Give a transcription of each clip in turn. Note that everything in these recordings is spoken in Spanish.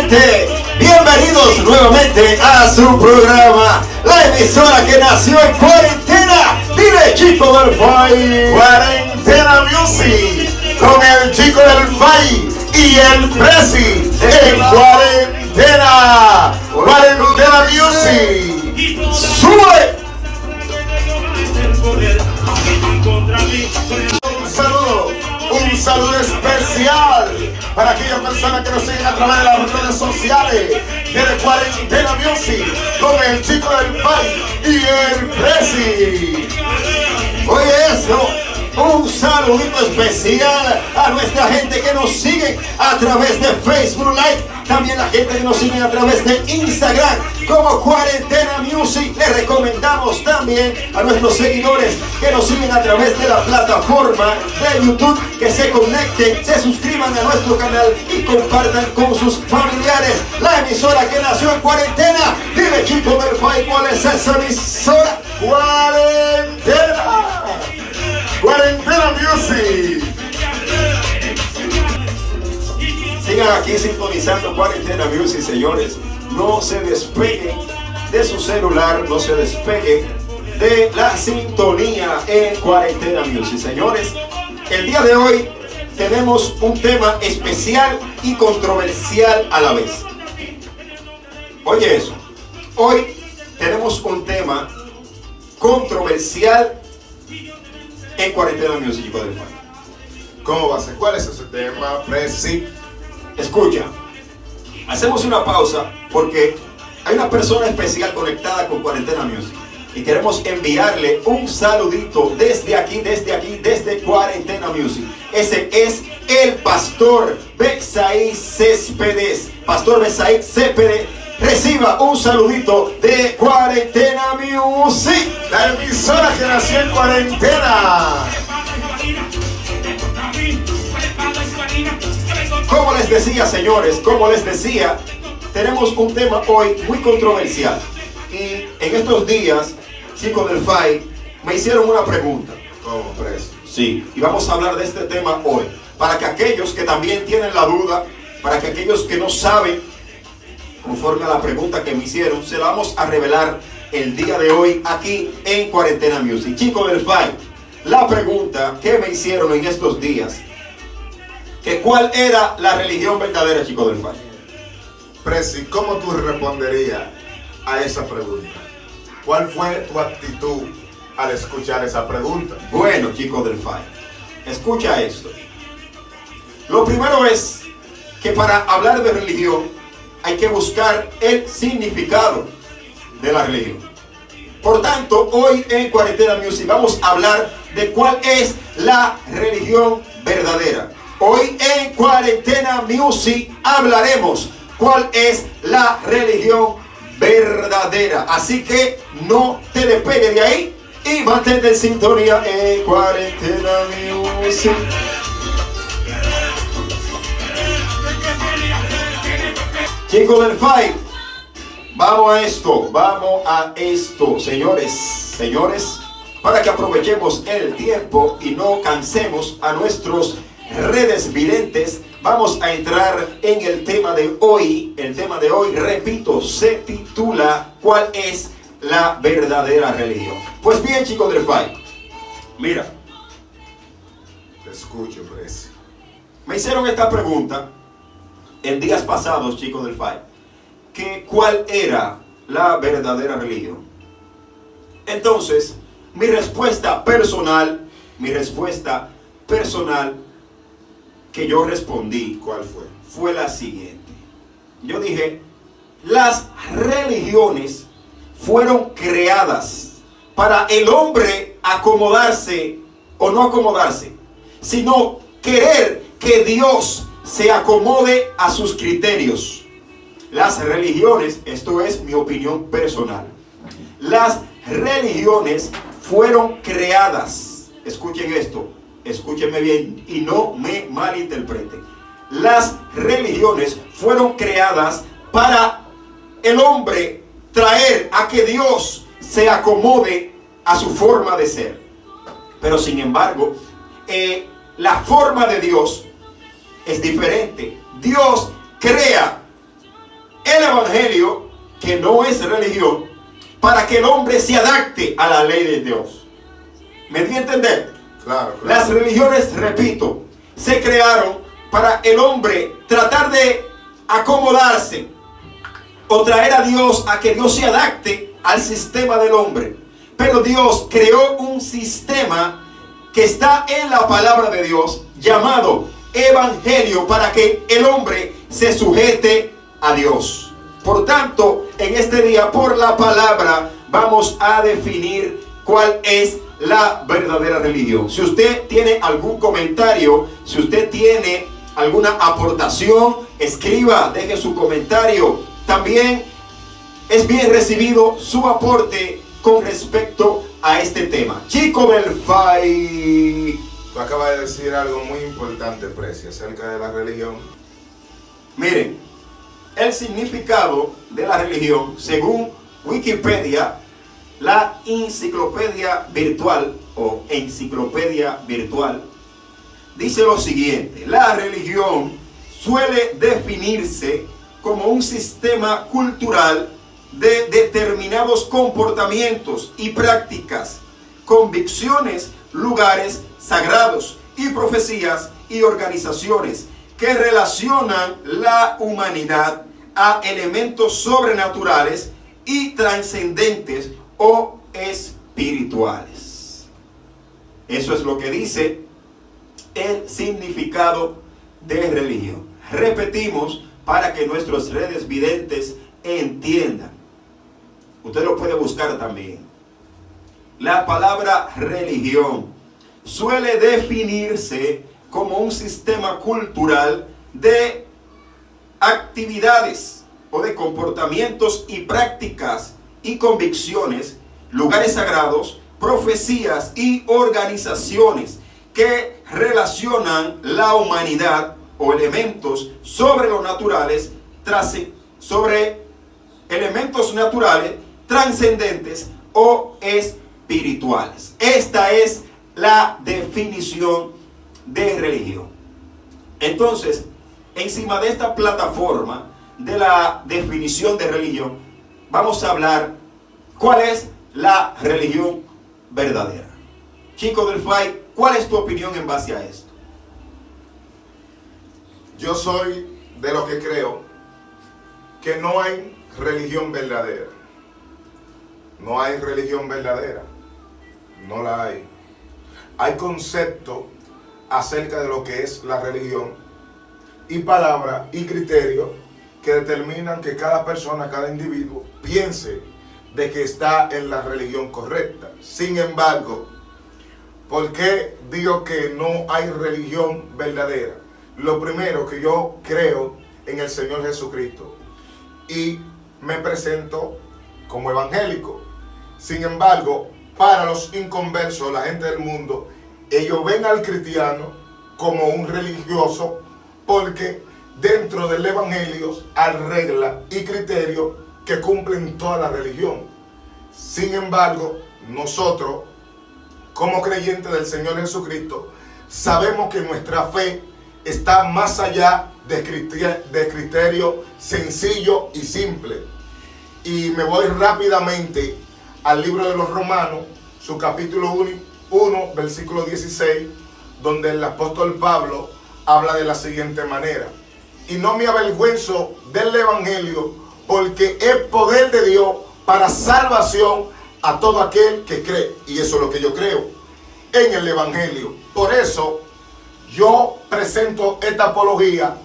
gente, bienvenidos nuevamente a su programa, la emisora que nació en cuarentena. Dile, Chico del Fai. Cuarentena Music, con el Chico del Fai y el Prezi en cuarentena. Cuarentena Music. ¡Sube! Un saludo especial para aquellas personas que nos siguen a través de las redes sociales de Cuarentena Music con el Chico del Fai y el Prezi. Oye eso, un saludito especial a nuestra gente que nos sigue a través de Facebook Live, también la gente que nos sigue a través de Instagram como Cuarentena Music. Les recomendamos también a nuestros seguidores que nos siguen a través de la plataforma de YouTube que se conecten, se suscriban a nuestro canal y compartan con sus familiares la emisora que nació en cuarentena. Dile, Chico del Fai, ¿cuál es esa emisora? Cuarentena. Cuarentena Music. Sigan aquí sintonizando Cuarentena Music, señores. No se despeguen de su celular, no se despeguen de la sintonía en Cuarentena Music, señores. El día de hoy tenemos un tema especial y controversial a la vez. Oye eso, hoy tenemos un tema controversial en Cuarentena Music, Chico del Fai. ¿Cómo va a ser? ¿Cuál es ese tema, Prezi? Escucha, hacemos una pausa porque hay una persona especial conectada con Cuarentena Music y queremos enviarle un saludito desde aquí, desde Cuarentena Music. Ese es el pastor Betsaí Céspedes. Pastor Betsaí Céspedes, reciba un saludito de Cuarentena Music, la emisora que nació en cuarentena. Como les decía, señores, como les decía, tenemos un tema hoy muy controversial. Y en estos días, Chico del Fai, me hicieron una pregunta. ¿Cómo, Prezi? Sí, y vamos a hablar de este tema hoy. Para que aquellos que también tienen la duda, para que aquellos que no saben, conforme a la pregunta que me hicieron, se la vamos a revelar el día de hoy aquí en Cuarentena Music. Chico del Fai, la pregunta que me hicieron en estos días, que cuál era la religión verdadera, Chico del Fai. Prezi, ¿cómo tú responderías a esa pregunta? ¿Cuál fue tu actitud al escuchar esa pregunta? Bueno, Chico del Fai, escucha esto. Lo primero es que para hablar de religión hay que buscar el significado de la religión. Por tanto, hoy en Cuarentena Music vamos a hablar de cuál es la religión verdadera. Hoy en Cuarentena Music hablaremos cuál es la religión verdadera. Así que no te despegues de ahí y mantente en sintonía en Cuarentena Music. Chicos del Fai, vamos a esto, señores, para que aprovechemos el tiempo y no cansemos a nuestros redes videntes. Vamos a entrar en el tema de hoy. El tema de hoy, repito, se titula ¿cuál es la verdadera religión? Pues bien, Chicos del Fai, mira, Te escucho, Prezi. me hicieron esta pregunta en días pasados, Chicos del Fai, que cuál era la verdadera religión. Entonces, mi respuesta personal que yo respondí, ¿Cuál fue? fue la siguiente. Yo dije, las religiones fueron creadas para el hombre acomodarse o no acomodarse, sino querer que Dios se acomode a sus criterios. Las religiones, esto es mi opinión personal, las religiones fueron creadas, escuchen esto, escúchenme bien y no me malinterpreten. Las religiones fueron creadas para el hombre traer a que Dios se acomode a su forma de ser. Pero sin embargo, la forma de Dios es diferente. Dios crea el evangelio, que no es religión, para que el hombre se adapte a la ley de Dios. ¿Me di a entender? Claro. Las religiones, repito, se crearon para el hombre tratar de acomodarse o traer a Dios a que Dios se adapte al sistema del hombre. Pero Dios creó un sistema que está en la palabra de Dios llamado evangelio, para que el hombre se sujete a Dios. Por tanto, en este día, por la palabra, vamos a definir cuál es la verdadera religión. Si usted tiene algún comentario, si usted tiene alguna aportación, escriba, deje su comentario. También es bien recibido su aporte con respecto a este tema. Chico del FAI. Tú acabas de decir algo muy importante, Preci, acerca de la religión. Miren, el significado de la religión, según Wikipedia, la enciclopedia virtual o enciclopedia virtual, dice lo siguiente: la religión suele definirse como un sistema cultural de determinados comportamientos y prácticas, convicciones, lugares sagrados y profecías y organizaciones que relacionan la humanidad a elementos sobrenaturales y trascendentes o espirituales. Eso es lo que dice el significado de religión. Repetimos para que nuestros redes videntes entiendan. Usted lo puede buscar también. La palabra religión suele definirse como un sistema cultural de actividades o de comportamientos y prácticas y convicciones, lugares sagrados, profecías y organizaciones que relacionan la humanidad o elementos sobre lo naturales, sobre elementos naturales, trascendentes o espirituales. Esta es la definición de religión. Entonces, encima de esta plataforma de la definición de religión, vamos a hablar cuál es la religión verdadera. Chico del FAI, ¿cuál es tu opinión en base a esto? Yo soy de los que creo que no hay religión verdadera. No hay religión verdadera. No la hay. Hay conceptos acerca de lo que es la religión y palabras y criterios que determinan que cada persona, cada individuo piense de que está en la religión correcta. Sin embargo, ¿por qué digo que no hay religión verdadera? Lo primero, que yo creo en el Señor Jesucristo y me presento como evangélico. Sin embargo, para los inconversos, la gente del mundo, ellos ven al cristiano como un religioso, porque dentro del evangelio hay reglas y criterios que cumplen toda la religión. Sin embargo, nosotros, como creyentes del Señor Jesucristo, sabemos que nuestra fe está más allá de criterio sencillo y simple. Y me voy rápidamente al libro de los Romanos, su capítulo 1, versículo 16, donde el apóstol Pablo habla de la siguiente manera: y no me avergüenzo del evangelio, porque es poder de Dios para salvación a todo aquel que cree. Y eso es lo que yo creo en el evangelio. Por eso yo presento esta apología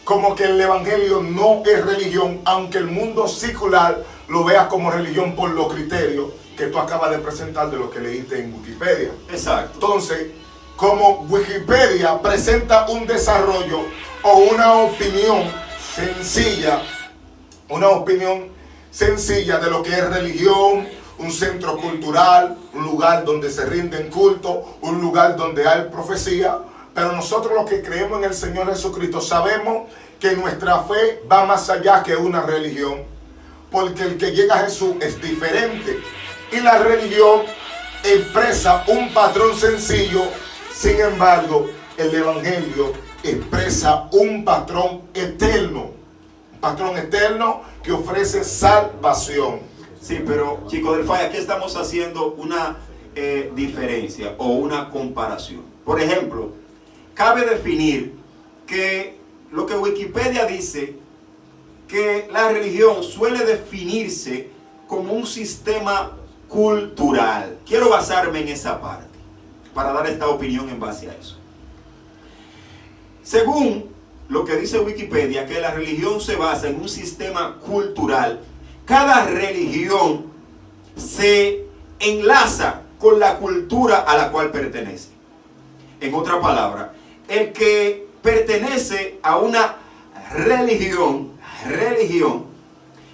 como que el evangelio no es religión, aunque el mundo secular lo vea como religión por los criterios que tú acabas de presentar de lo que leíste en Wikipedia. Exacto. Entonces, como Wikipedia presenta un desarrollo o una opinión sencilla de lo que es religión, un centro cultural, un lugar donde se rinden culto, un lugar donde hay profecía. Pero nosotros los que creemos en el Señor Jesucristo sabemos que nuestra fe va más allá que una religión, porque el que llega a Jesús es diferente. Y la religión expresa un patrón sencillo, sin embargo, el evangelio expresa un patrón eterno. patrón eterno que ofrece salvación. Sí, pero chicos del FAI, aquí estamos haciendo una diferencia o una comparación. Por ejemplo, cabe definir que lo que Wikipedia dice, que la religión suele definirse como un sistema cultural. Quiero basarme en esa parte para dar esta opinión en base a eso. Según lo que dice Wikipedia, que la religión se basa en un sistema cultural. Cada religión se enlaza con la cultura a la cual pertenece. En otra palabra, el que pertenece a una religión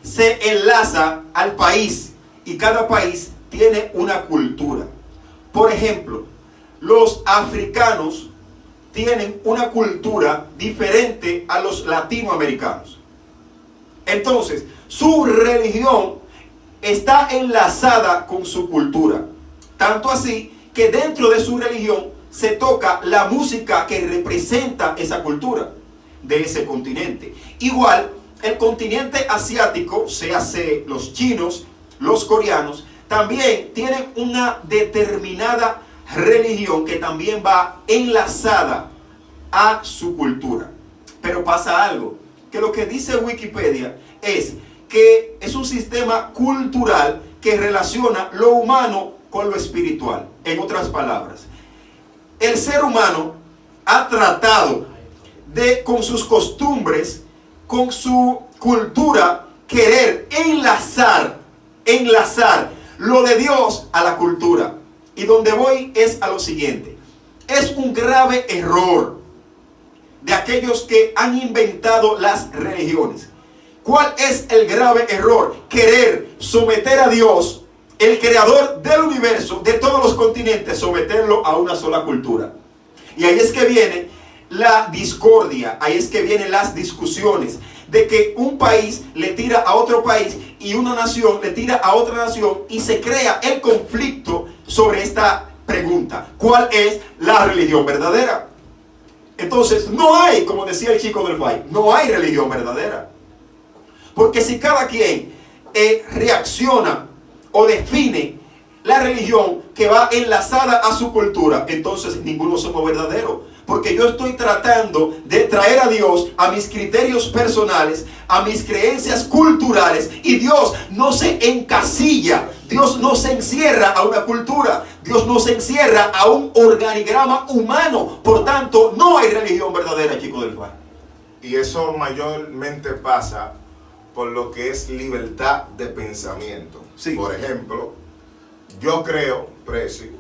se enlaza al país, y cada país tiene una cultura. Por ejemplo, los africanos tienen una cultura diferente a los latinoamericanos. Entonces, su religión está enlazada con su cultura. Tanto así que dentro de su religión se toca la música que representa esa cultura de ese continente. Igual, el continente asiático, se hace los chinos, los coreanos, también tienen una determinada religión que también va enlazada a su cultura. Pero pasa algo, que lo que dice Wikipedia es que es un sistema cultural que relaciona lo humano con lo espiritual. En otras palabras, el ser humano ha tratado de, con sus costumbres, con su cultura, querer enlazar lo de Dios a la cultura. Y donde voy es a lo siguiente: es un grave error de aquellos que han inventado las religiones. ¿Cuál es el grave error? Querer someter a Dios, el creador del universo, de todos los continentes, someterlo a una sola cultura. Y ahí es que viene la discordia, ahí es que vienen las discusiones de que un país le tira a otro país y una nación le tira a otra nación, y se crea el conflicto sobre esta pregunta: ¿cuál es la religión verdadera? Entonces no hay, como decía el chico del FAI, no hay religión verdadera. Porque si cada quien reacciona o define la religión que va enlazada a su cultura, entonces ninguno somos verdaderos. Porque yo estoy tratando de traer a Dios a mis criterios personales, a mis creencias culturales, y Dios no se encasilla, Dios no se encierra a una cultura, Dios no se encierra a un organigrama humano. Por tanto, no hay religión verdadera, chicos del FAI. Y eso mayormente pasa por lo que es libertad de pensamiento. Sí. Por ejemplo, yo creo, Presi,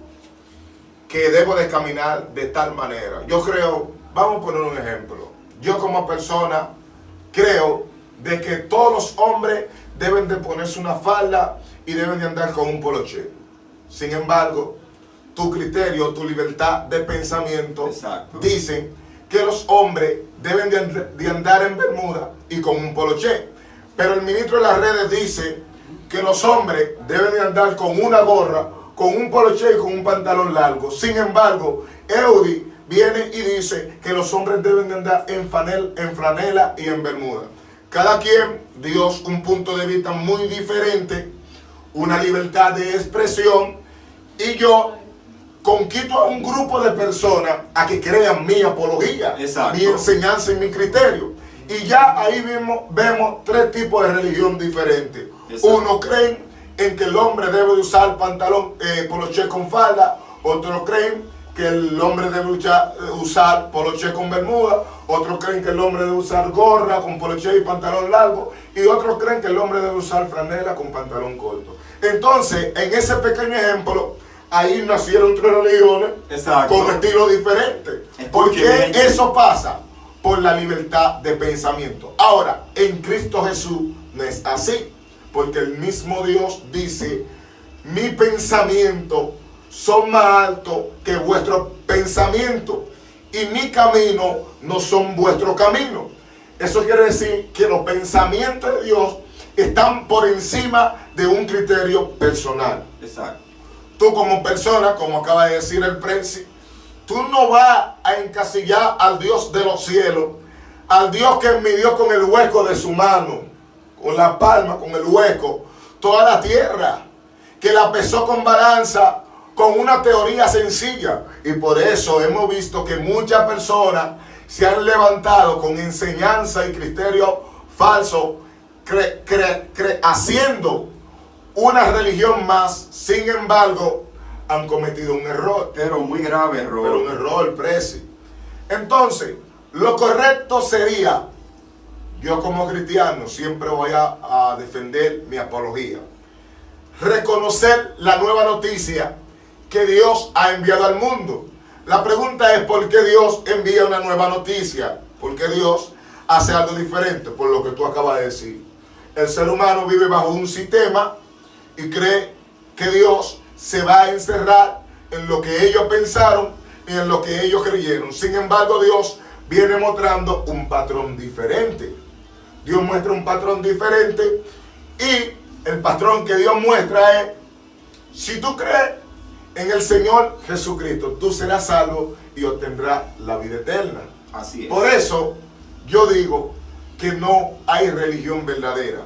que debo de caminar de tal manera. Yo creo, vamos a poner un ejemplo. Yo como persona creo de que todos los hombres deben de ponerse una falda y deben de andar con un poloché. Sin embargo, tu criterio, tu libertad de pensamiento, exacto, dicen que los hombres deben de andar en bermuda y con un poloché. Pero el ministro de las redes dice que los hombres deben de andar con una gorra, con un poloché y con un pantalón largo. Sin embargo, Eudi viene y dice que los hombres deben de andar en franela y en bermuda. Cada quien, Dios, un punto de vista muy diferente, una libertad de expresión, y yo conquito a un grupo de personas a que crean mi apología, exacto, mi enseñanza y mi criterio. Y ya ahí vemos tres tipos de religión diferentes. Exacto. Uno creen en que el hombre debe de usar pantalón, poloché con falda. Otros creen que el hombre debe usar poloché con bermuda. Otros creen que el hombre debe usar gorra con poloché y pantalón largo. Y otros creen que el hombre debe usar franela con pantalón corto. Entonces, en ese pequeño ejemplo, ahí nacieron tres religiones, exacto, con estilos diferentes. ¿Por qué eso pasa? Por la libertad de pensamiento. Ahora, en Cristo Jesús no es así. Porque el mismo Dios dice: mi pensamiento son más altos que vuestros pensamientos, y mi camino no son vuestros caminos. Eso quiere decir que los pensamientos de Dios están por encima de un criterio personal. Exacto. Tú como persona, como acaba de decir el Presi, tú no vas a encasillar al Dios de los cielos al Dios que midió con el hueco de su mano, con la palma, con el hueco, toda la tierra, que la pesó con balanza, con una teoría sencilla. Y por eso hemos visto que muchas personas se han levantado con enseñanza y criterio falso, haciendo una religión más. Sin embargo, han cometido un error. Pero muy grave error. Pero un error, presi. Entonces, lo correcto sería, yo como cristiano siempre voy a defender mi apología, reconocer la nueva noticia que Dios ha enviado al mundo. La pregunta es, ¿por qué Dios envía una nueva noticia? ¿Por qué Dios hace algo diferente? Por lo que tú acabas de decir. El ser humano vive bajo un sistema y cree que Dios se va a encerrar en lo que ellos pensaron y en lo que ellos creyeron. Sin embargo, Dios viene mostrando un patrón diferente. Dios muestra un patrón diferente y el patrón que Dios muestra es: si tú crees en el Señor Jesucristo, tú serás salvo y obtendrás la vida eterna. Así es. Por eso yo digo que no hay religión verdadera,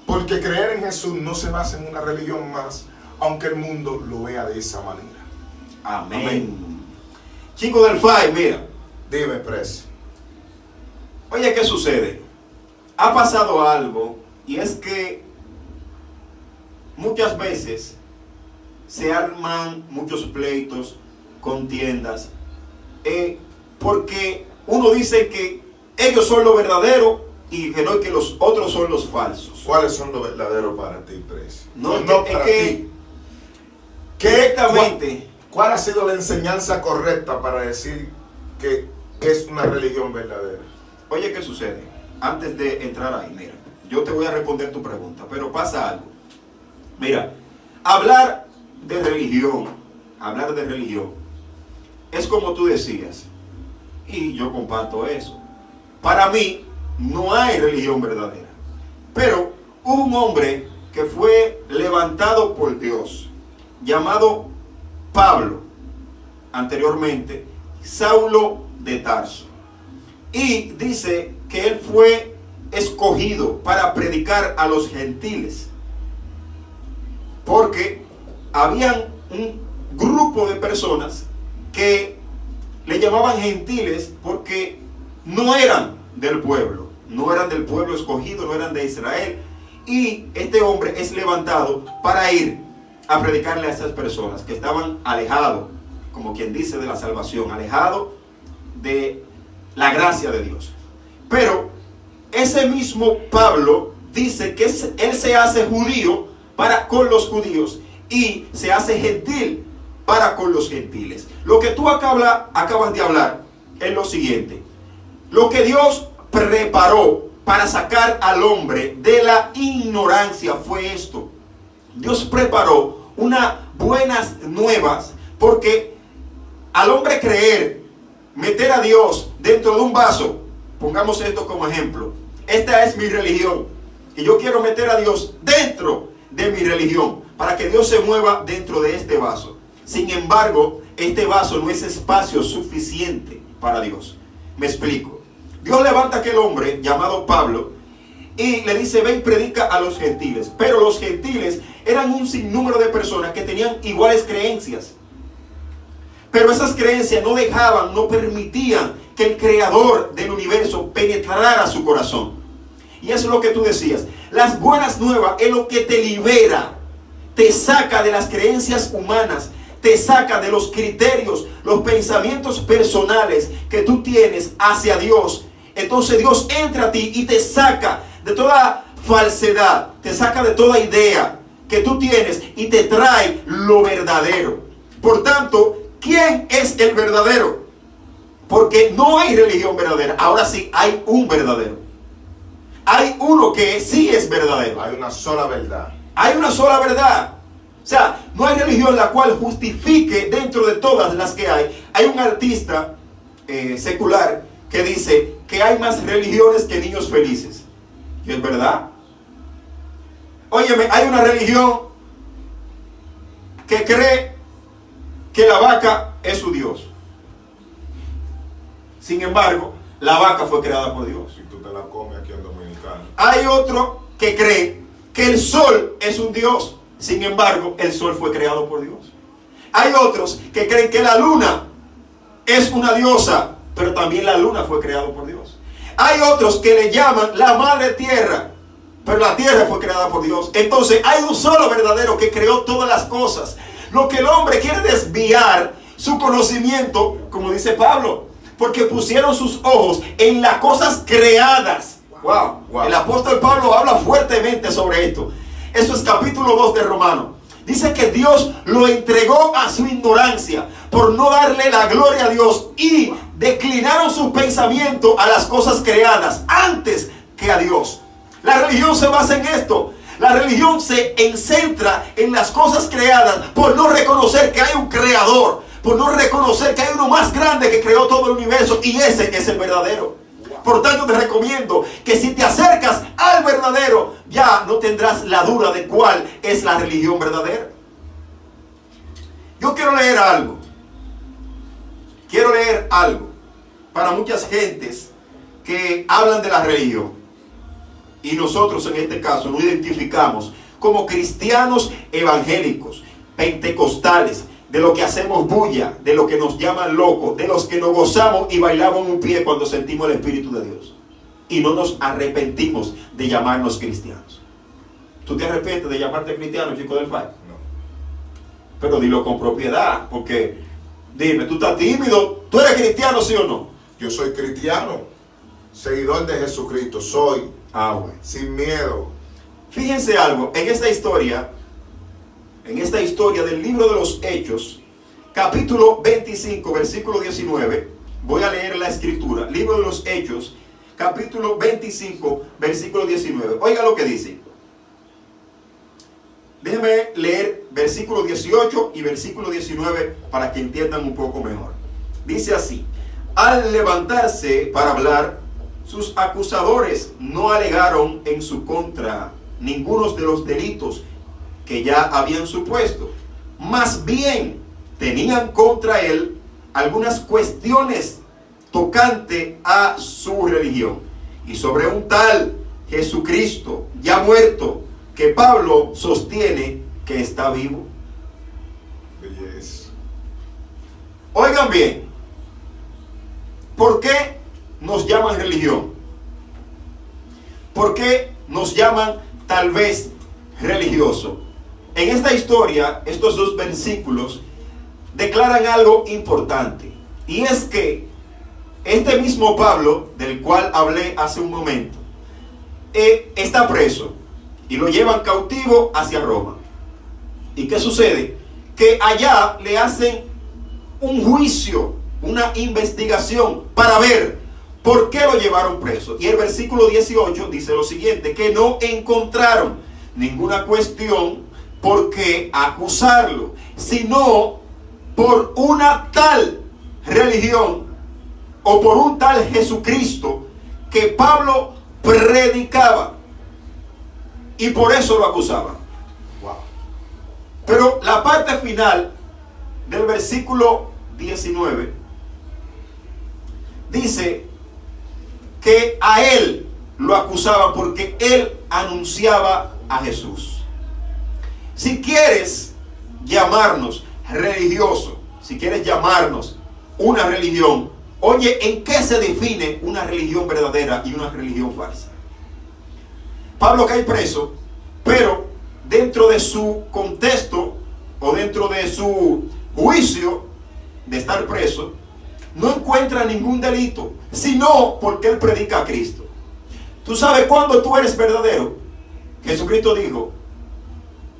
porque creer en Jesús no se basa en una religión más, aunque el mundo lo vea de esa manera. Amén. Amén. Chico del FAI, mira. Dime, preso. Oye, ¿qué sucede? Ha pasado algo, y es que muchas veces se arman muchos pleitos, contiendas, porque uno dice que ellos son lo verdadero y que no, que los otros son los falsos. ¿Cuáles son los verdaderos para ti, preso? No, es que directamente. ¿Cuál ha sido la enseñanza correcta para decir que es una religión verdadera? Oye, ¿qué sucede? Antes de entrar ahí, mira, yo te voy a responder tu pregunta, pero pasa algo. Mira, hablar de religión es como tú decías, y yo comparto eso. Para mí no hay religión verdadera, pero hubo un hombre que fue levantado por Dios, llamado Pablo, anteriormente Saulo de Tarso, y dice que él fue escogido para predicar a los gentiles, porque habían un grupo de personas que le llamaban gentiles porque no eran del pueblo escogido, no eran de Israel, y este hombre es levantado para ir a predicarle a esas personas que estaban alejados, como quien dice, de la salvación, alejados de la gracia de Dios. Pero ese mismo Pablo dice que él se hace judío para con los judíos y se hace gentil para con los gentiles. Lo que tú acabas de hablar es lo siguiente: lo que Dios preparó para sacar al hombre de la ignorancia fue esto. Dios preparó unas buenas nuevas, porque al hombre creer, meter a Dios dentro de un vaso, pongamos esto como ejemplo, esta es mi religión y yo quiero meter a Dios dentro de mi religión para que Dios se mueva dentro de este vaso. Sin embargo, este vaso no es espacio suficiente para Dios. Me explico. Dios levanta a aquel hombre llamado Pablo y le dice: ven, predica a los gentiles. Pero los gentiles eran un sinnúmero de personas que tenían iguales creencias. Pero esas creencias no permitían que el creador del universo penetrara su corazón. Y eso es lo que tú decías. Las buenas nuevas es lo que te libera, te saca de las creencias humanas, te saca de los criterios, los pensamientos personales que tú tienes hacia Dios. Entonces Dios entra a ti y te saca de toda falsedad, te saca de toda idea que tú tienes y te trae lo verdadero. Por tanto, ¿quién es el verdadero? Porque no hay religión verdadera. Ahora sí hay un verdadero. Hay uno que sí es verdadero. Hay una sola verdad. Hay una sola verdad. O sea, no hay religión la cual justifique dentro de todas las que hay. Hay un artista secular que dice que hay más religiones que niños felices. Y es verdad. Óyeme, hay una religión que cree que la vaca es su Dios. Sin embargo, la vaca fue creada por Dios. Si tú te la comes aquí en Dominicana. Hay otro que cree que el sol es un dios. Sin embargo, el sol fue creado por Dios. Hay otros que creen que la luna es una diosa, pero también la luna fue creada por Dios. Hay otros que le llaman la madre tierra, pero la tierra fue creada por Dios. Entonces hay un solo verdadero que creó todas las cosas. Lo que el hombre quiere desviar su conocimiento, como dice Pablo, porque pusieron sus ojos en las cosas creadas. Wow. El apóstol Pablo habla fuertemente sobre esto. Eso es capítulo 2 de Romanos. Dice que Dios lo entregó a su ignorancia por no darle la gloria a Dios, y declinaron su pensamiento a las cosas creadas antes que a Dios. La religión se basa en esto. La religión se centra en las cosas creadas por no reconocer que hay un creador, por no reconocer que hay uno más grande que creó todo el universo, y ese es el verdadero. Por tanto, te recomiendo que si te acercas al verdadero, ya no tendrás la duda de cuál es la religión verdadera. Yo quiero leer algo. Quiero leer algo para muchas gentes que hablan de la religión. Y nosotros en este caso nos identificamos como cristianos evangélicos, pentecostales, de lo que hacemos bulla, de lo que nos llaman locos, de los que nos gozamos y bailamos en un pie cuando sentimos el Espíritu de Dios. Y no nos arrepentimos de llamarnos cristianos. ¿Tú te arrepientes de llamarte cristiano, chico del FAI? No. Pero dilo con propiedad, porque dime, ¿tú estás tímido? ¿Tú eres cristiano, sí o no? Yo soy cristiano, seguidor de Jesucristo, soy. Bueno. Sin miedo. Fíjense algo, en esta historia del libro de los Hechos, capítulo 25, versículo 19, voy a leer la escritura. Libro de los Hechos, capítulo 25, versículo 19. Oiga lo que dice. Déjenme leer versículo 18 y versículo 19 para que entiendan un poco mejor. Dice así: al levantarse para hablar, sus acusadores no alegaron en su contra ninguno de los delitos que ya habían supuesto. Más bien tenían contra él algunas cuestiones tocante a su religión, y sobre un tal Jesucristo ya muerto, que Pablo sostiene que está vivo. Belleza. Oigan bien, ¿por qué nos llaman religión? ¿Por qué nos llaman tal vez religioso? En esta historia, estos dos versículos declaran algo importante, y es que este mismo Pablo, del cual hablé hace un momento, está preso y lo llevan cautivo hacia Roma. ¿Y qué sucede? Que allá le hacen un juicio, una investigación para ver por qué lo llevaron preso. Y el versículo 18 dice lo siguiente: que no encontraron ninguna cuestión por qué acusarlo, sino por una tal religión o por un tal Jesucristo que Pablo predicaba, y por eso lo acusaban. Wow. Pero la parte final del versículo 19 dice que a él lo acusaban porque él anunciaba a Jesús. Si quieres llamarnos religioso, si quieres llamarnos una religión, oye, ¿en qué se define una religión verdadera y una religión falsa? Pablo cae preso, pero dentro de su contexto o dentro de su juicio de estar preso, no encuentra ningún delito, sino porque él predica a Cristo. ¿Tú sabes cuándo tú eres verdadero? Jesucristo dijo: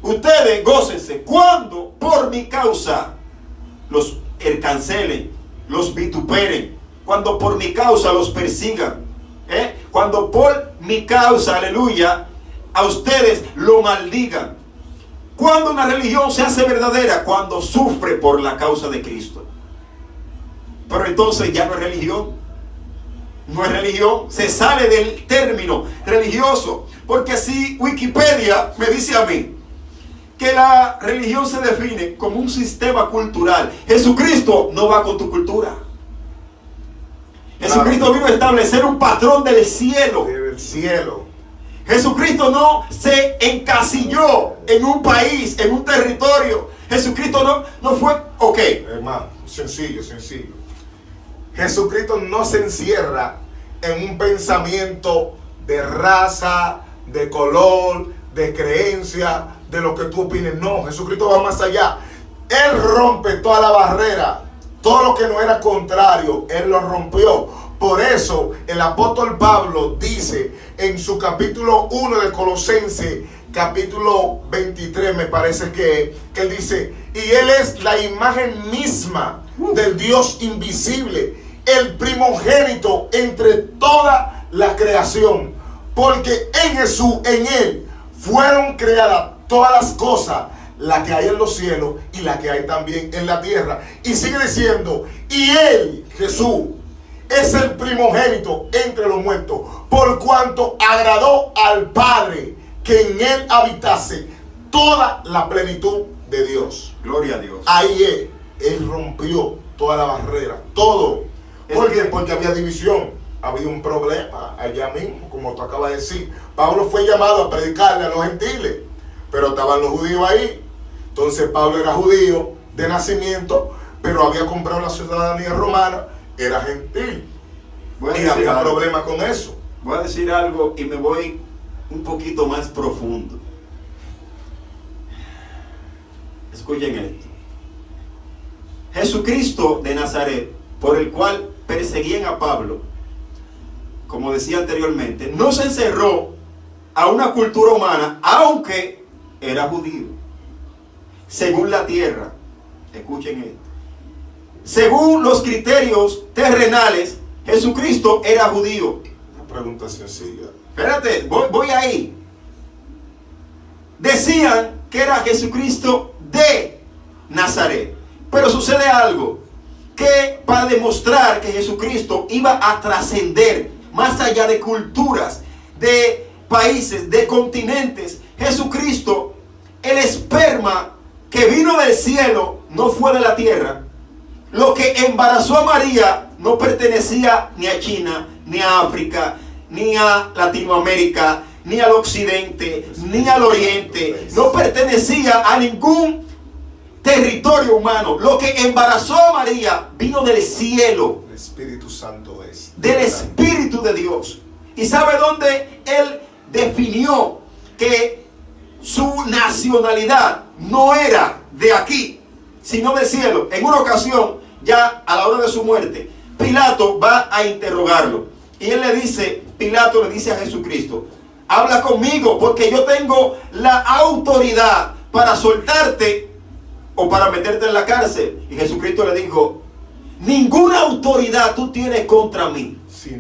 ustedes gócense cuando por mi causa los cancelen, los vituperen, cuando por mi causa los persigan, cuando por mi causa, aleluya, a ustedes lo maldigan. Cuando una religión se hace verdadera, cuando sufre por la causa de Cristo. Pero entonces ya no es religión. No es religión, se sale del término religioso. Porque si Wikipedia me dice a mí que la religión se define como un sistema cultural, Jesucristo no va con tu cultura. Jesucristo vino a establecer un patrón del cielo. Del cielo. Jesucristo no se encasilló en un país, en un territorio. Jesucristo no fue, ok. Hermano, sencillo. Jesucristo no se encierra en un pensamiento de raza, de color, de creencia, de lo que tú opines. No, Jesucristo va más allá. Él rompe toda la barrera. Todo lo que no era contrario, Él lo rompió. Por eso el apóstol Pablo dice en su capítulo 1 de Colosenses, capítulo 23 me parece que Él dice, y Él es la imagen misma del Dios invisible, el primogénito entre toda la creación, porque en Jesús, en Él, fueron creadas todas las cosas, la que hay en los cielos y la que hay también en la tierra. Y sigue diciendo, y Él, Jesús, es el primogénito entre los muertos, por cuanto agradó al Padre que en Él habitase toda la plenitud de Dios. Gloria a Dios. Ahí Él rompió toda la barrera, todo. ¿Por qué? Porque había división, había un problema allá mismo, como tú acabas de decir. Pablo fue llamado a predicarle a los gentiles, pero estaban los judíos ahí. Entonces Pablo era judío de nacimiento, pero había comprado la ciudadanía romana, era gentil. Y había problema con eso. Voy a decir algo y me voy un poquito más profundo. Escuchen esto. Jesucristo de Nazaret, por el cual perseguían a Pablo, como decía anteriormente, no se encerró a una cultura humana, aunque era judío. Según la tierra, escuchen esto, según los criterios terrenales, Jesucristo era judío. Una pregunta sencilla. Espérate, voy ahí. Decían que era Jesucristo de Nazaret. Pero sucede algo, que para demostrar que Jesucristo iba a trascender más allá de culturas, de países, de continentes, Jesucristo, el esperma que vino del cielo, no fue de la tierra. Lo que embarazó a María no pertenecía ni a China, ni a África, ni a Latinoamérica, ni al occidente, ni al oriente. No pertenecía a ningún territorio humano. Lo que embarazó a María vino del cielo. El Espíritu Santo es. Del Espíritu de Dios. ¿Y sabe dónde Él definió que su nacionalidad no era de aquí, sino del cielo? En una ocasión, ya a la hora de su muerte, Pilato va a interrogarlo. Y él le dice, Pilato le dice a Jesucristo, habla conmigo porque yo tengo la autoridad para soltarte o para meterte en la cárcel. Y Jesucristo le dijo, ninguna autoridad tú tienes contra mí si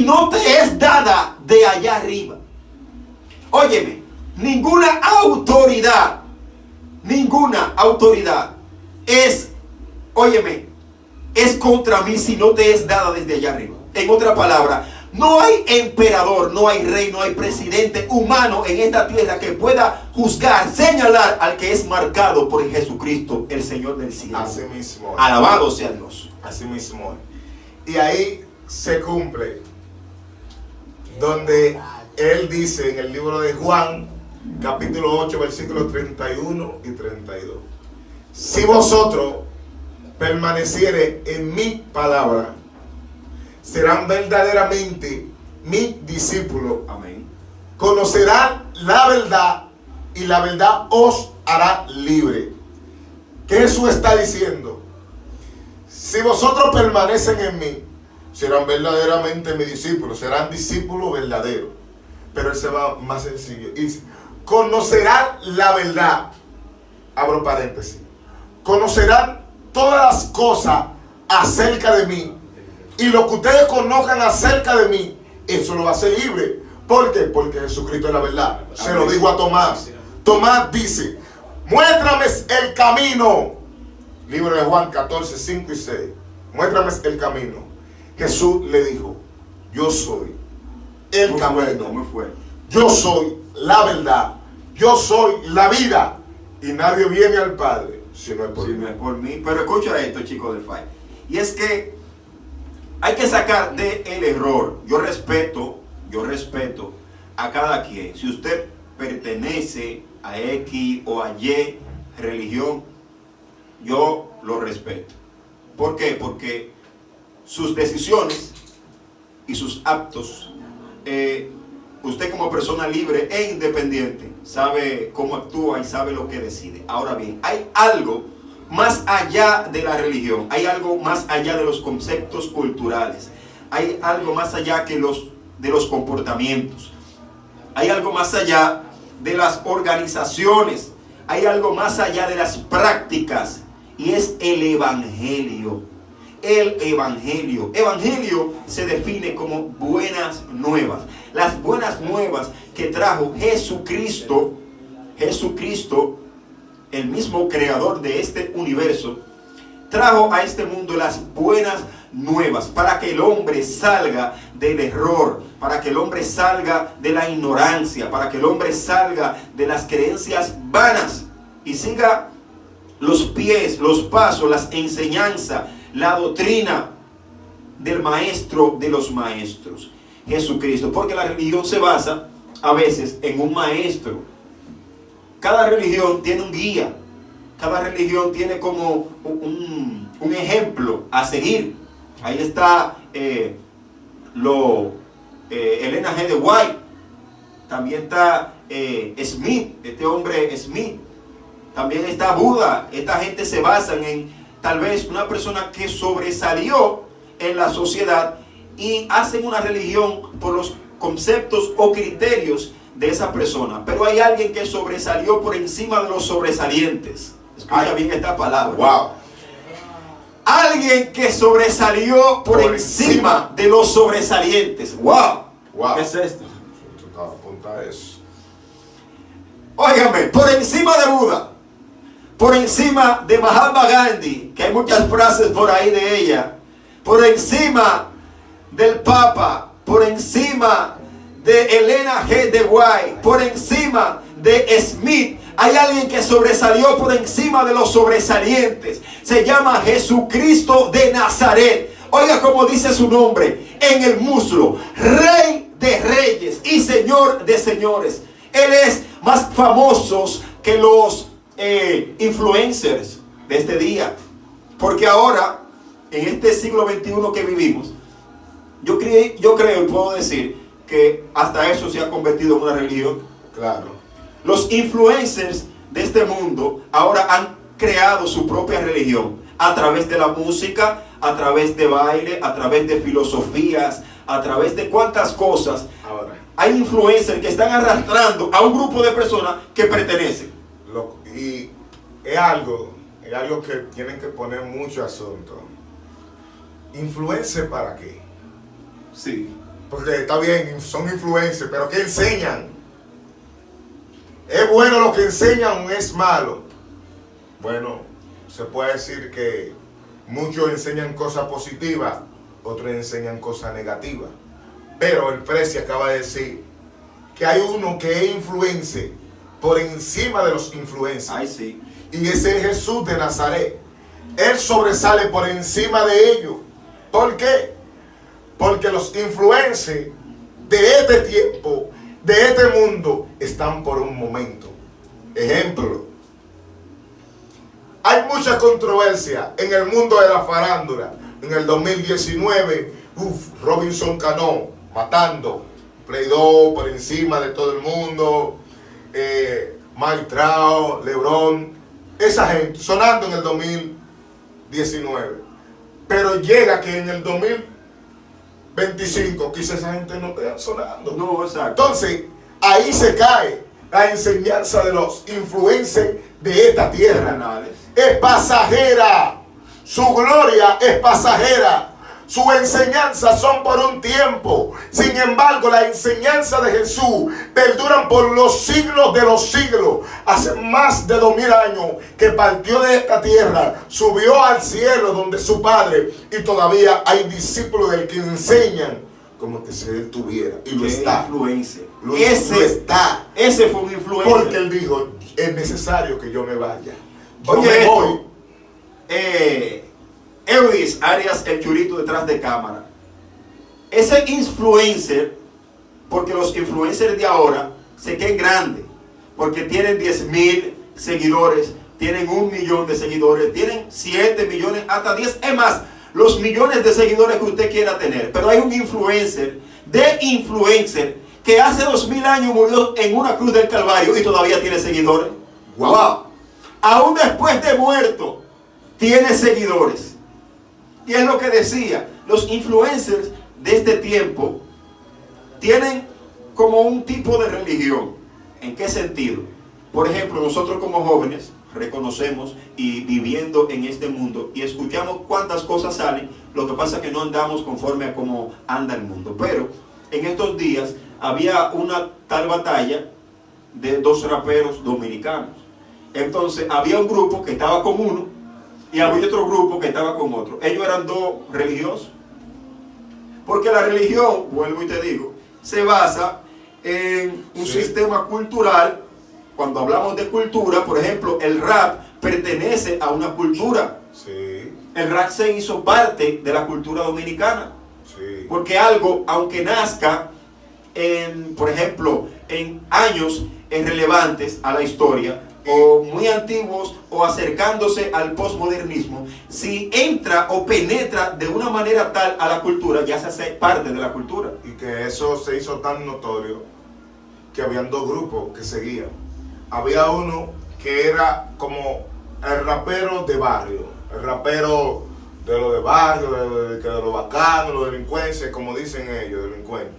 no te es dada de allá arriba. Óyeme, ninguna autoridad es, óyeme, es contra mí si no te es dada desde allá arriba. En otra palabra, no hay emperador, no hay rey, no hay presidente humano en esta tierra que pueda juzgar, señalar al que es marcado por Jesucristo, el Señor del cielo. Así mismo. Alabado sea Dios. Así mismo. Y ahí se cumple donde Él dice en el libro de Juan, capítulo 8, versículos 31 y 32. Si vosotros permaneciere en mi palabra, serán verdaderamente mis discípulos. Amén. Conocerán la verdad y la verdad os hará libre. ¿Qué Jesús está diciendo? Si vosotros permanecen en mí, serán verdaderamente mis discípulos, serán discípulos verdaderos. Pero Él se va más sencillo. Y dice, conocerán la verdad. Abro paréntesis. Conocerán todas las cosas acerca de mí. Y lo que ustedes conozcan acerca de mí, eso lo va a hacer libre. ¿Por qué? Porque Jesucristo es la verdad. Se lo digo a Tomás. Tomás dice, muéstrame el camino. Libro de Juan 14, 5 y 6. Muéstrame el camino. Jesús le dijo, yo soy el camino. Muy fuerte. Yo soy la verdad. Yo soy la vida. Y nadie viene al Padre si no es por mí. No es por mí. Pero escucha esto, chicos del FAI. Y es que hay que sacar del error. Yo respeto a cada quien. Si usted pertenece a X o a Y religión, yo lo respeto. ¿Por qué? Porque sus decisiones y sus actos, usted como persona libre e independiente sabe cómo actúa y sabe lo que decide. Ahora bien, hay algo más allá de la religión, hay algo más allá de los conceptos culturales, hay algo más allá de los comportamientos, hay algo más allá de las organizaciones, hay algo más allá de las prácticas, y es el evangelio. El evangelio. Evangelio se define como buenas nuevas. Las buenas nuevas que trajo Jesucristo, el mismo creador de este universo, trajo a este mundo las buenas nuevas para que el hombre salga del error, para que el hombre salga de la ignorancia, para que el hombre salga de las creencias vanas y siga los pies, los pasos, las enseñanzas, la doctrina del maestro de los maestros, Jesucristo. Porque la religión se basa a veces en un maestro. Cada religión tiene un guía, cada religión tiene como un ejemplo a seguir. Ahí está Elena G. de White, también está Smith, este hombre Smith, también está Buda. Esta gente se basa en tal vez una persona que sobresalió en la sociedad y hacen una religión por los conceptos o criterios de esa persona. Pero hay alguien que sobresalió por encima de los sobresalientes. Escucha bien esta palabra. Wow. Alguien que sobresalió por encima de los sobresalientes. Wow. Wow. ¿Qué es esto? Apunta eso. Óigame, por encima de Buda, por encima de Mahatma Gandhi, que hay muchas frases por ahí de ella, por encima del Papa, por encima de Elena G. de White, por encima de Smith, hay alguien que sobresalió por encima de los sobresalientes. Se llama Jesucristo de Nazaret. Oiga cómo dice su nombre en el muslo: Rey de Reyes y Señor de Señores. Él es más famoso que los influencers de este día, porque ahora en este siglo XXI que vivimos, yo creo y puedo decir que hasta eso se ha convertido en una religión. Claro. Los influencers de este mundo ahora han creado su propia religión a través de la música, a través de baile, a través de filosofías, a través de cuantas cosas. Ahora, hay influencers que están arrastrando a un grupo de personas que pertenecen. y es algo que tienen que poner mucho asunto. ¿Influencer para qué? Sí. Porque está bien, son influencers, pero ¿qué enseñan? ¿Es bueno lo que enseñan o es malo? Bueno, se puede decir que muchos enseñan cosas positivas, otros enseñan cosas negativas. Pero el Precio acaba de decir que hay uno que es influencer por encima de los influencers. Ay, sí. Y ese es Jesús de Nazaret. Él sobresale por encima de ellos. ¿Por qué? Porque los influencers de este tiempo, de este mundo, están por un momento. Ejemplo: hay mucha controversia en el mundo de la farándula. En el 2019, Robinson Cano matando, Play 2 por encima de todo el mundo, Mike Trout, LeBron, esa gente sonando en el 2019. Pero llega que en el 2025 quizás esa gente no esté sonando. No, exacto. Entonces, ahí se cae la enseñanza de los influencers de esta tierra. Terrenales. Es pasajera. Su gloria es pasajera. Sus enseñanzas son por un tiempo. Sin embargo, la enseñanza de Jesús perduran por los siglos de los siglos. Hace más de 2000 años que partió de esta tierra, subió al cielo donde su Padre, y todavía hay discípulos del que enseñan como que si él tuviera. Y lo está. Influencer. Lo está. Ese fue un influencer. Porque él dijo: es necesario que yo me vaya. Yo Oye, me voy. Eudis Arias, el churito detrás de cámara. ese influencer, porque los influencers de ahora se creen grandes, porque tienen 10,000 seguidores, tienen 1 millón de seguidores, tienen 7 millones, hasta 10, es más, los millones de seguidores que usted quiera tener. Pero hay un influencer que hace 2000 años murió en una cruz del Calvario y todavía tiene seguidores. Wow. Aún después de muerto, tiene seguidores. Y es lo que decía, los influencers de este tiempo tienen como un tipo de religión. ¿En qué sentido? Por ejemplo, nosotros como jóvenes reconocemos y viviendo en este mundo y escuchamos cuántas cosas salen, lo que pasa es que no andamos conforme a cómo anda el mundo. Pero en estos días había una tal batalla de 2 raperos dominicanos. Entonces había un grupo que estaba con uno y había otro grupo que estaba con otro. Ellos eran 2 religiosos. Porque la religión, vuelvo y te digo, se basa en un sistema cultural. Cuando hablamos de cultura, por ejemplo, el rap pertenece a una cultura. Sí. El rap se hizo parte de la cultura dominicana. Sí. Porque algo, aunque nazca por ejemplo, en años relevantes a la historia, o muy antiguos, o acercándose al postmodernismo, si entra o penetra de una manera tal a la cultura, ya se hace parte de la cultura. Y que eso se hizo tan notorio que habían 2 grupos que seguían. Había uno que era como el rapero de barrio, el rapero de lo de barrio, de lo bacano, los delincuentes, como dicen ellos, delincuentes.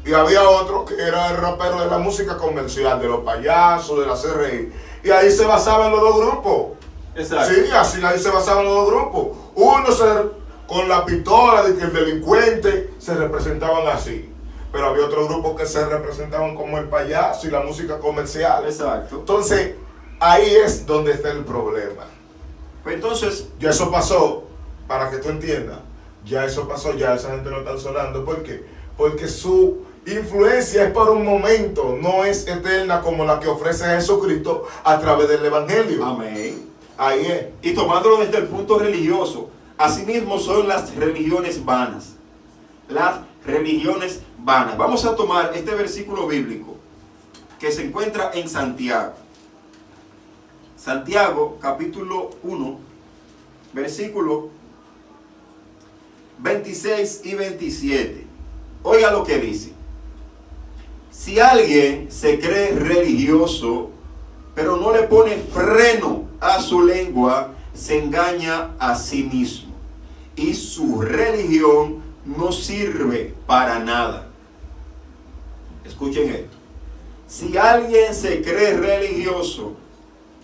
Y había otro que era el rapero de la música comercial, de los payasos, de la CRI. Y ahí se basaban los 2 grupos. Exacto. Sí, así ahí se basaban los 2 grupos. Uno con la pistola de que el delincuente se representaban así. Pero había otro grupo que se representaban como el payaso y la música comercial. Exacto. Entonces, ahí es donde está el problema. Pues entonces, Ya eso pasó, para que tú entiendas. Ya eso pasó, ya esa gente no está sonando. ¿Por qué? Porque su influencia es por un momento, no es eterna como la que ofrece Jesucristo a través del Evangelio. amén. Ahí es. Y tomándolo desde el punto religioso, asimismo son las religiones vanas. Las religiones vanas. Vamos a tomar este versículo bíblico que se encuentra en Santiago. Santiago, capítulo 1, versículo 26 y 27. Oiga lo que dice. Si alguien se cree religioso, pero no le pone freno a su lengua, se engaña a sí mismo. Y su religión no sirve para nada. Escuchen esto. Si alguien se cree religioso,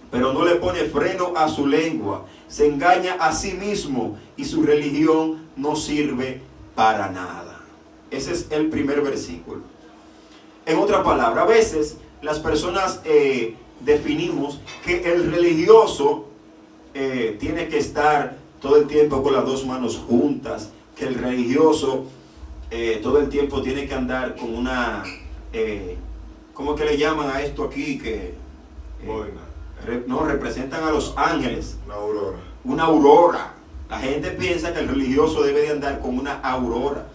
pero no le pone freno a su lengua, se engaña a sí mismo y su religión no sirve para nada. Ese es el primer versículo. En otra palabra, a veces las personas definimos que el religioso tiene que estar todo el tiempo con las 2 manos juntas, que el religioso todo el tiempo tiene que andar con una, ¿cómo que le llaman a esto aquí? Que no, representan a los ángeles. Una aurora. Una aurora. La gente piensa que el religioso debe de andar con una aurora.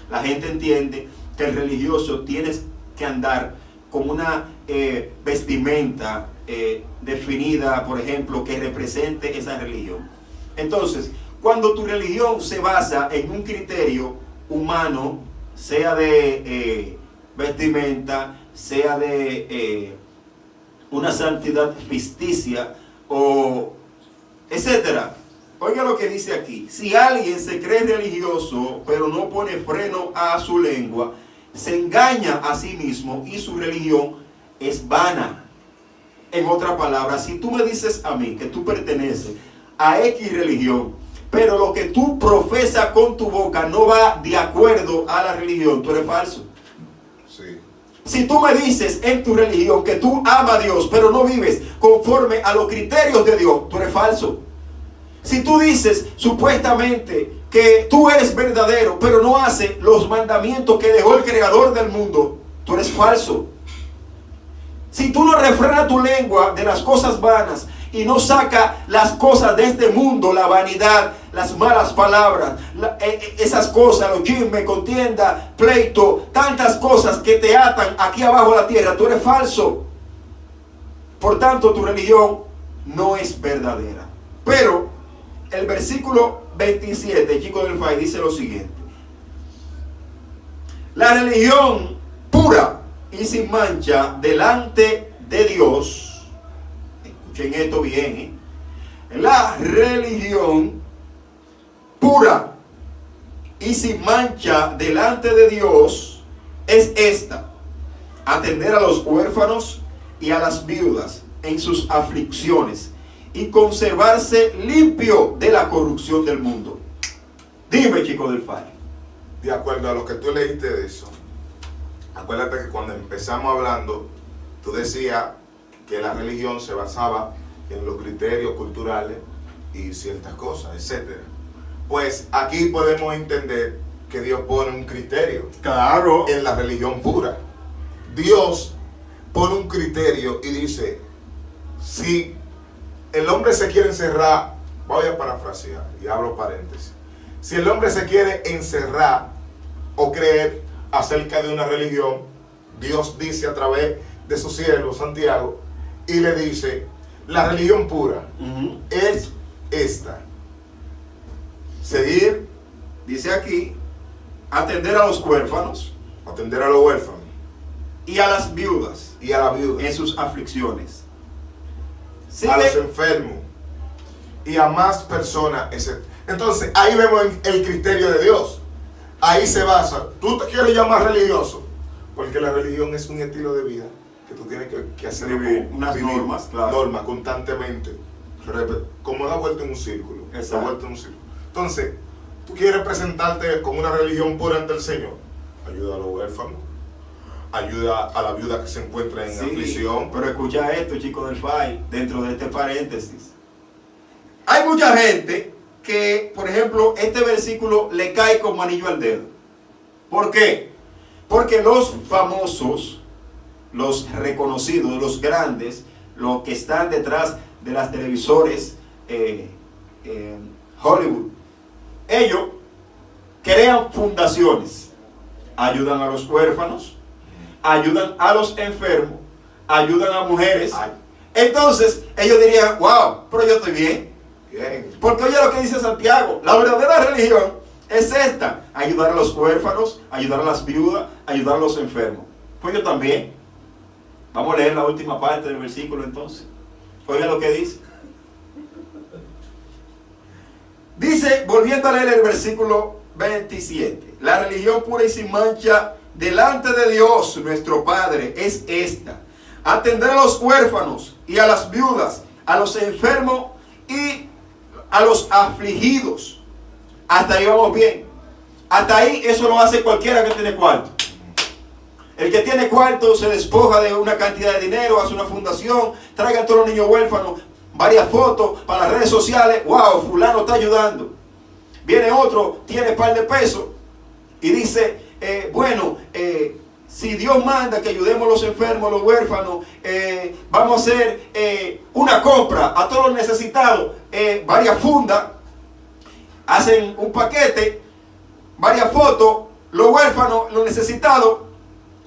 La gente entiende que el religioso tiene que andar con una vestimenta definida, por ejemplo, que represente esa religión. Entonces, cuando tu religión se basa en un criterio humano, sea de vestimenta, sea de una santidad ficticia, o etcétera. Oiga lo que dice aquí. Si alguien se cree religioso, pero no pone freno a su lengua, se engaña a sí mismo y su religión es vana. En otra palabra, si tú me dices a mí que tú perteneces a X religión, pero lo que tú profesas con tu boca no va de acuerdo a la religión, tú eres falso. Sí. Si tú me dices en tu religión que tú amas a Dios, pero no vives conforme a los criterios de Dios, tú eres falso. Si tú dices supuestamente que tú eres verdadero, pero no haces los mandamientos que dejó el creador del mundo, tú eres falso. Si tú no refrenas tu lengua de las cosas vanas y no saca las cosas de este mundo, la vanidad, las malas palabras, esas cosas, los chismes, contienda, pleito, tantas cosas que te atan aquí abajo de la tierra, tú eres falso. Por tanto, tu religión no es verdadera. Pero el versículo 27, chico del FAI, dice lo siguiente: la religión pura y sin mancha delante de Dios, escuchen esto bien, la religión pura y sin mancha delante de Dios es esta: atender a los huérfanos y a las viudas en sus aflicciones y conservarse limpio de la corrupción del mundo. Dime, chico del FAI. De acuerdo a lo que tú leíste de eso, acuérdate que cuando empezamos hablando, tú decías que la religión se basaba en los criterios culturales y ciertas cosas, etc. Pues aquí podemos entender que Dios pone un criterio. Claro. En la religión pura, Dios pone un criterio y dice: si el hombre se quiere encerrar, voy a parafrasear y abro paréntesis, si el hombre se quiere encerrar o creer acerca de una religión, Dios dice a través de su siervo Santiago, y le dice: la religión pura es esta: seguir, dice aquí, atender a los huérfanos, atender a los huérfanos y a las viudas y a la viuda, en sus aflicciones, a los enfermos y a más personas, etc. Entonces ahí vemos el criterio de Dios. Ahí se basa. Tú te quieres llamar religioso porque la religión es un estilo de vida que tú tienes que hacer, vivir unas normas, claro. Normas constantemente, como da vuelta en un círculo. Da vuelta en un círculo. Entonces, tú quieres presentarte con una religión pura ante el Señor. Ayuda a los huérfanos, ayuda a la viuda que se encuentra en aflicción. Pero escucha esto, chicos del FAI, dentro de este paréntesis. Hay mucha gente que, por ejemplo, este versículo le cae como anillo al dedo. ¿Por qué? Porque los famosos, los reconocidos, los grandes, los que están detrás de las televisores Hollywood, ellos crean fundaciones, ayudan a los huérfanos, ayudan a los enfermos, ayudan a mujeres. Entonces ellos dirían: wow, pero yo estoy bien. Porque oye lo que dice Santiago: la verdadera religión es esta: ayudar a los huérfanos, ayudar a las viudas, ayudar a los enfermos. Pues yo también. Vamos a leer la última parte del versículo entonces. Oiga lo que dice. Dice, volviendo a leer el versículo 27: la religión pura y sin mancha delante de Dios nuestro Padre es esta: atender a los huérfanos y a las viudas, a los enfermos y a los afligidos. Hasta ahí vamos bien. Hasta ahí eso lo hace cualquiera que tiene cuarto. El que tiene cuarto se despoja de una cantidad de dinero, hace una fundación, traigan todos los niños huérfanos, varias fotos para las redes sociales. Wow, fulano está ayudando. Viene otro, tiene un par de pesos y dice: si Dios manda que ayudemos a los enfermos, a los huérfanos, vamos a hacer una compra a todos los necesitados, varias fundas, hacen un paquete, varias fotos, los huérfanos, los necesitados,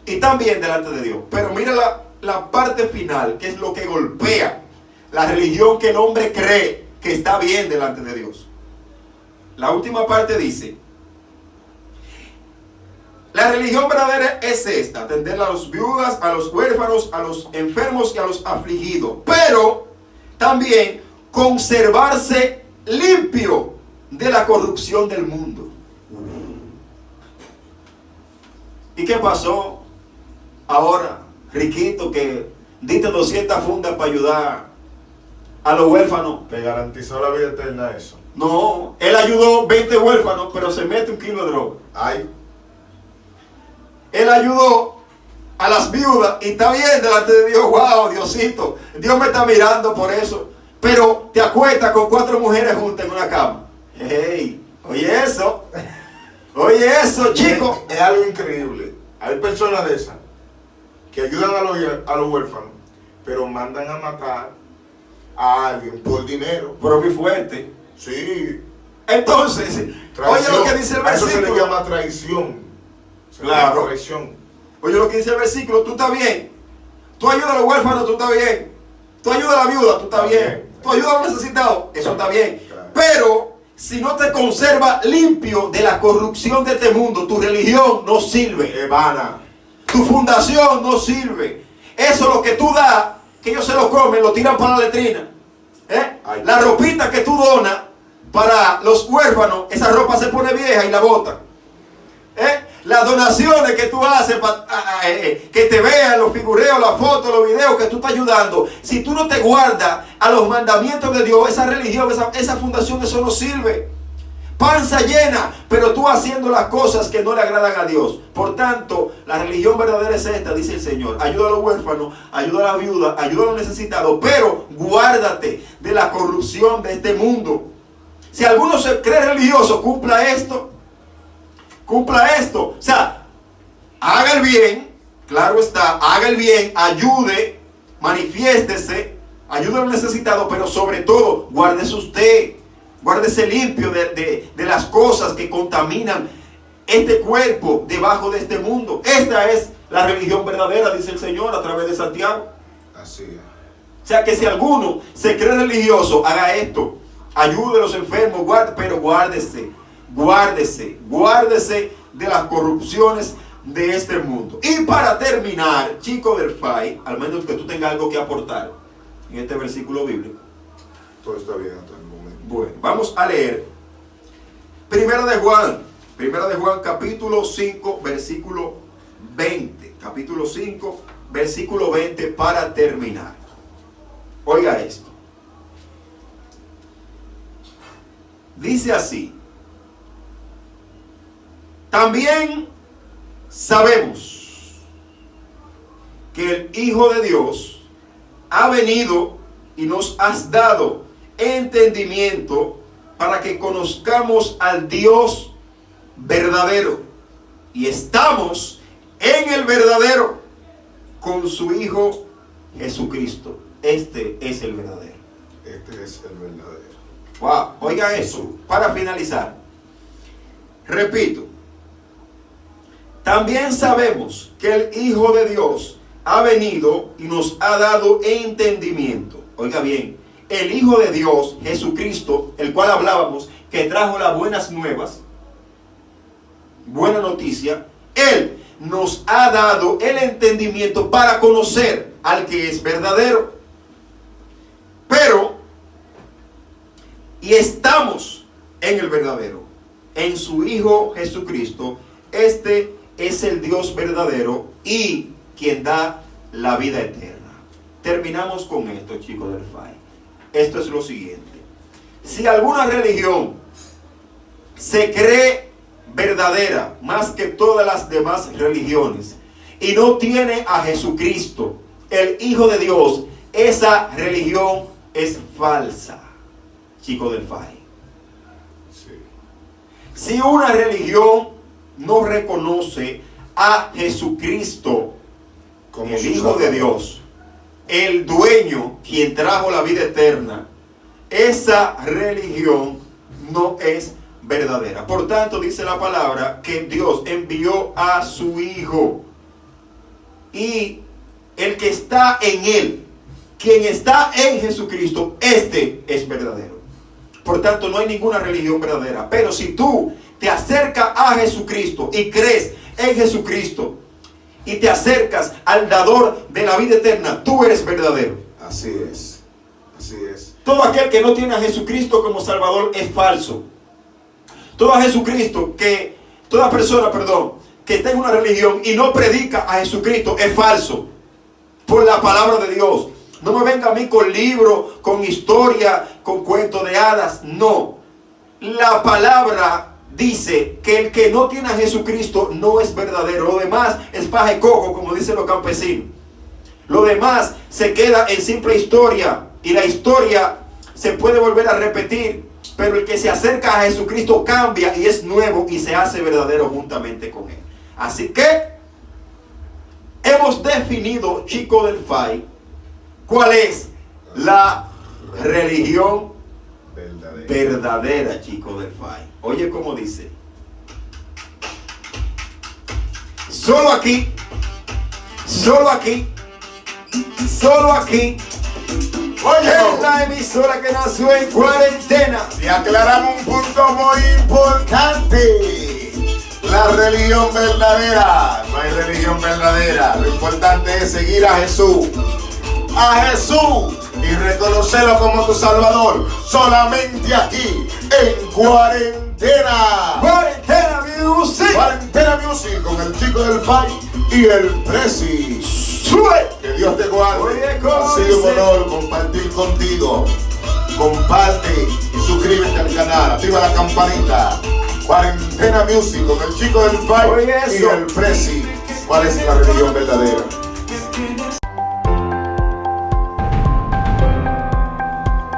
y están bien delante de Dios. Pero mira la parte final, que es lo que golpea la religión que el hombre cree que está bien delante de Dios. La última parte dice: la religión verdadera es esta: atender a las viudas, a los huérfanos, a los enfermos y a los afligidos, pero también conservarse limpio de la corrupción del mundo. ¿Y qué pasó ahora, riquito, que diste 200 fundas para ayudar a los huérfanos? ¿Te garantizó la vida eterna eso? No, él ayudó 20 huérfanos, pero se mete 1 kilo de droga. Ay. Él ayudó a las viudas y está bien delante de Dios. Wow, Diosito, Dios me está mirando por eso. Pero te acuestas con 4 mujeres juntas en una cama. Hey, oye eso. Oye eso, chico. Es algo increíble. Hay personas de esas que ayudan a los huérfanos, pero mandan a matar a alguien por dinero. Pero muy fuerte. Sí. Entonces, Traición. oye lo que dice el A eso se le versículo. llama traición. Se le Claro. llama traición. Oye lo que dice el versículo, tú estás bien. Tú ayudas a los huérfanos, tú estás bien. Tú ayudas a la viuda, tú estás bien. Tú ayudas a los necesitados, eso está bien. Claro. Pero si no te conserva limpio de la corrupción de este mundo, tu religión no sirve. Es vana. Tu fundación no sirve. Eso lo que tú das, que ellos se lo comen, lo tiran para la letrina. Ay, La ropita que tú donas para los huérfanos, esa ropa se pone vieja y la botan. Las donaciones que tú haces que te vean los figureos, las fotos, los videos que tú estás ayudando. Si tú no te guardas a los mandamientos de Dios, esa religión, esa fundación, eso no sirve. Panza llena, pero tú haciendo las cosas que no le agradan a Dios. Por tanto, la religión verdadera es esta, dice el Señor. Ayuda a los huérfanos, ayuda a la viuda, ayuda a los necesitados, pero guárdate de la corrupción de este mundo. Si alguno se cree religioso, cumpla esto. Cumpla esto. O sea, haga el bien, claro está, haga el bien, ayude, manifiéstese, ayude a los necesitados, pero sobre todo, guárdese usted. Guárdese limpio de las cosas que contaminan este cuerpo debajo de este mundo. Esta es la religión verdadera, dice el Señor a través de Santiago. Así es. O sea que si alguno se cree religioso, haga esto. Ayude a los enfermos, pero guárdese de las corrupciones de este mundo. Y para terminar, chico del FAI, al menos que tú tengas algo que aportar en este versículo bíblico. Todo está bien hasta el momento. Bueno, vamos a leer Primera de Juan capítulo 5, versículo 20. Capítulo 5, versículo 20 para terminar. Oiga esto. Dice así: también sabemos que el Hijo de Dios ha venido y nos has dado entendimiento para que conozcamos al Dios verdadero, y estamos en el verdadero con su Hijo Jesucristo. Este es el verdadero. Este es el verdadero. Wow, oiga eso, para finalizar. Repito, también sabemos que el Hijo de Dios ha venido y nos ha dado entendimiento. Oiga bien, el Hijo de Dios, Jesucristo, el cual hablábamos, que trajo las buenas nuevas, buena noticia, Él nos ha dado el entendimiento para conocer al que es verdadero. Pero, y estamos en el verdadero, en su Hijo Jesucristo. Este es el Dios verdadero y quien da la vida eterna. Terminamos con esto, chicos del FAI. Esto es lo siguiente: si alguna religión se cree verdadera más que todas las demás religiones y no tiene a Jesucristo, el Hijo de Dios, esa religión es falsa, chico del FAI. Sí. Si una religión no reconoce a Jesucristo, Como el su Hijo de Salvador. Dios, el dueño, quien trajo la vida eterna, esa religión no es verdadera. Por tanto, dice la palabra que Dios envió a su Hijo, y el que está en Él, quien está en Jesucristo, este es verdadero. Por tanto, no hay ninguna religión verdadera. Pero si tú te acercas a Jesucristo y crees en Jesucristo y te acercas al dador de la vida eterna, tú eres verdadero. Así es. Así es. Todo aquel que no tiene a Jesucristo como Salvador es falso. Toda persona, que está en una religión y no predica a Jesucristo es falso. Por la palabra de Dios. No me venga a mí con libros, con historia, con cuentos de hadas. No. La palabra dice que el que no tiene a Jesucristo no es verdadero. Lo demás es paja y coco, como dicen los campesinos. Lo demás se queda en simple historia, y la historia se puede volver a repetir, pero el que se acerca a Jesucristo cambia y es nuevo y se hace verdadero juntamente con Él. Así que hemos definido, chico del FAI, cuál es la religión verdadera. verdadera, chicos del FAI. Oye cómo dice. Solo aquí, solo aquí, solo aquí. Oye, Es la emisora que nació en cuarentena. y aclaramos un punto muy importante. La religión verdadera. No hay religión verdadera. Lo importante es seguir a Jesús. A Jesús. Y reconocerlo como tu Salvador. Solamente aquí. En cuarentena. Cuarentena Music. Cuarentena Music. Con el chico del FAI y el Prezi. Sube. Que Dios te guarde. Oye, ¿cómo Ha sido un dice? honor compartir contigo. Comparte y suscríbete al canal. Activa la campanita. Cuarentena Music con el chico del FAI Oye, y eso. el Prezi. ¿Cuál es la religión verdadera?